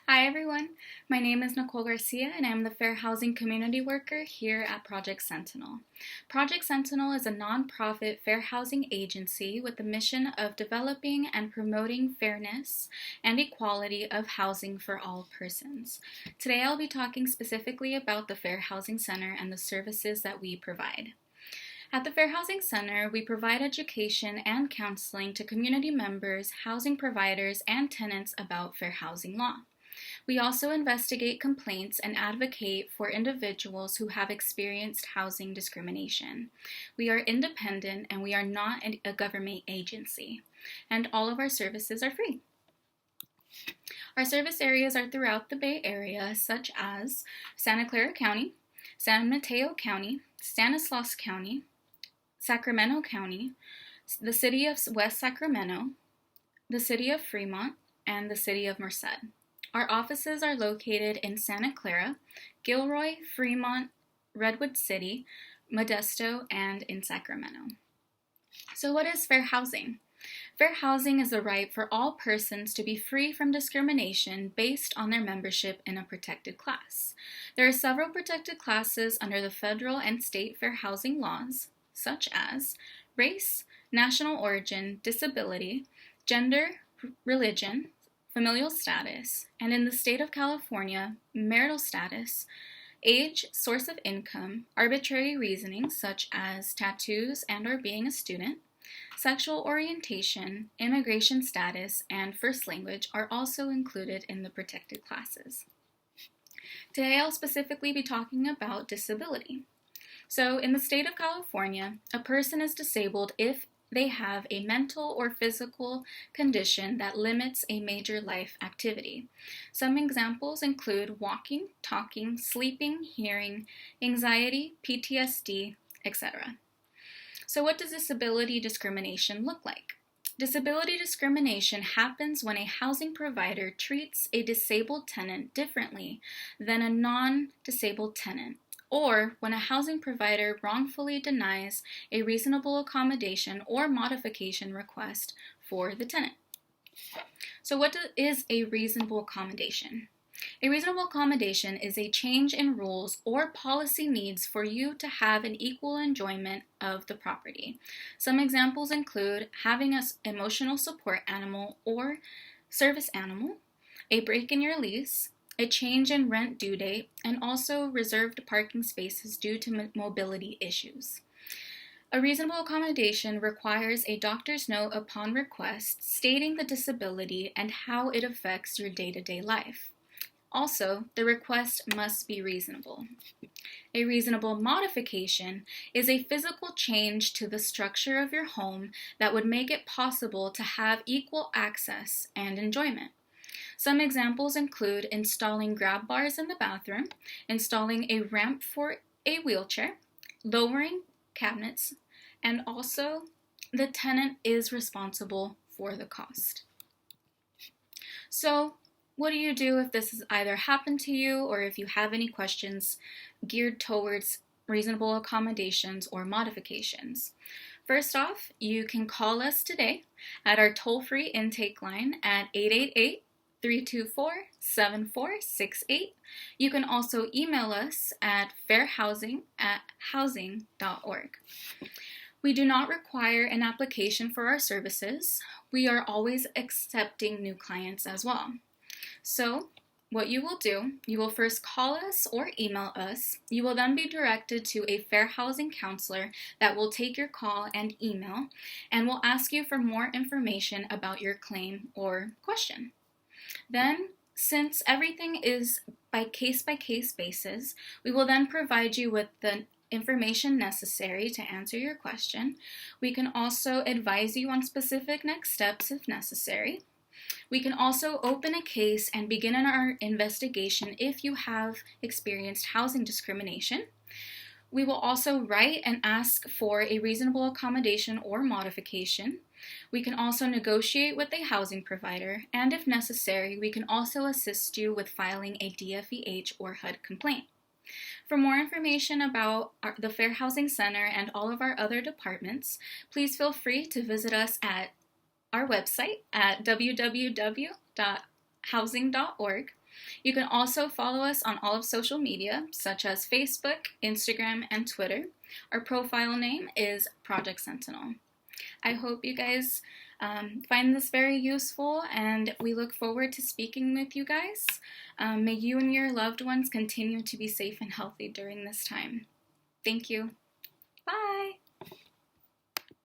Hi everyone, my name is Nicole Garcia and I'm the Fair Housing Community Worker here at Project Sentinel. Project Sentinel is a nonprofit fair housing agency with the mission of developing and promoting fairness and equality of housing for all persons. Today I'll be talking specifically about the Fair Housing Center and the services that we provide. At the Fair Housing Center, we provide education and counseling to community members, housing providers, and tenants about fair housing law. We also investigate complaints and advocate for individuals who have experienced housing discrimination. We are independent and we are not a government agency, and all of our services are free. Our service areas are throughout the Bay Area, such as Santa Clara County, San Mateo County, Stanislaus County, Sacramento County, the City of West Sacramento, the City of Fremont, and the City of Merced. Our offices are located in Santa Clara, Gilroy, Fremont, Redwood City, Modesto, and in Sacramento. So what is fair housing? Fair housing is the right for all persons to be free from discrimination based on their membership in a protected class. There are several protected classes under the federal and state fair housing laws, such as race, national origin, disability, gender, religion, familial status, and in the state of California, marital status, age, source of income, arbitrary reasoning such as tattoos and/or being a student, sexual orientation, immigration status, and first language are also included in the protected classes. Today I'll specifically be talking about disability. So in the state of California, a person is disabled if they have a mental or physical condition that limits a major life activity. Some examples include walking, talking, sleeping, hearing, anxiety, PTSD, etc. So what does disability discrimination look like? Disability discrimination happens when a housing provider treats a disabled tenant differently than a non-disabled tenant, or when a housing provider wrongfully denies a reasonable accommodation or modification request for the tenant. So what is a reasonable accommodation? A reasonable accommodation is a change in rules or policy needs for you to have an equal enjoyment of the property. Some examples include having an emotional support animal or service animal, a break in your lease, a change in rent due date, and also reserved parking spaces due to mobility issues. A reasonable accommodation requires a doctor's note upon request stating the disability and how it affects your day-to-day life. Also, the request must be reasonable. A reasonable modification is a physical change to the structure of your home that would make it possible to have equal access and enjoyment. Some examples include installing grab bars in the bathroom, installing a ramp for a wheelchair, lowering cabinets, and also the tenant is responsible for the cost. So, what do you do if this has either happened to you or if you have any questions geared towards reasonable accommodations or modifications? First off, you can call us today at our toll-free intake line at 888-324-7468. You can also email us at fairhousing@housing.org. We do not require an application for our services. We are always accepting new clients as well. So, what you will do, you will first call us or email us. You will then be directed to a fair housing counselor that will take your call and email and will ask you for more information about your claim or question. Then, since everything is by case basis, we will then provide you with the information necessary to answer your question. We can also advise you on specific next steps if necessary. We can also open a case and begin our investigation if you have experienced housing discrimination. We will also write and ask for a reasonable accommodation or modification. We can also negotiate with a housing provider, and if necessary, we can also assist you with filing a DFEH or HUD complaint. For more information about the Fair Housing Center and all of our other departments, please feel free to visit us at our website at www.housing.org You can also follow us on all of social media, such as Facebook, Instagram, and Twitter. Our profile name is Project Sentinel. I hope you guys find this very useful, and we look forward to speaking with you guys. May you and your loved ones continue to be safe and healthy during this time. Thank you. Bye.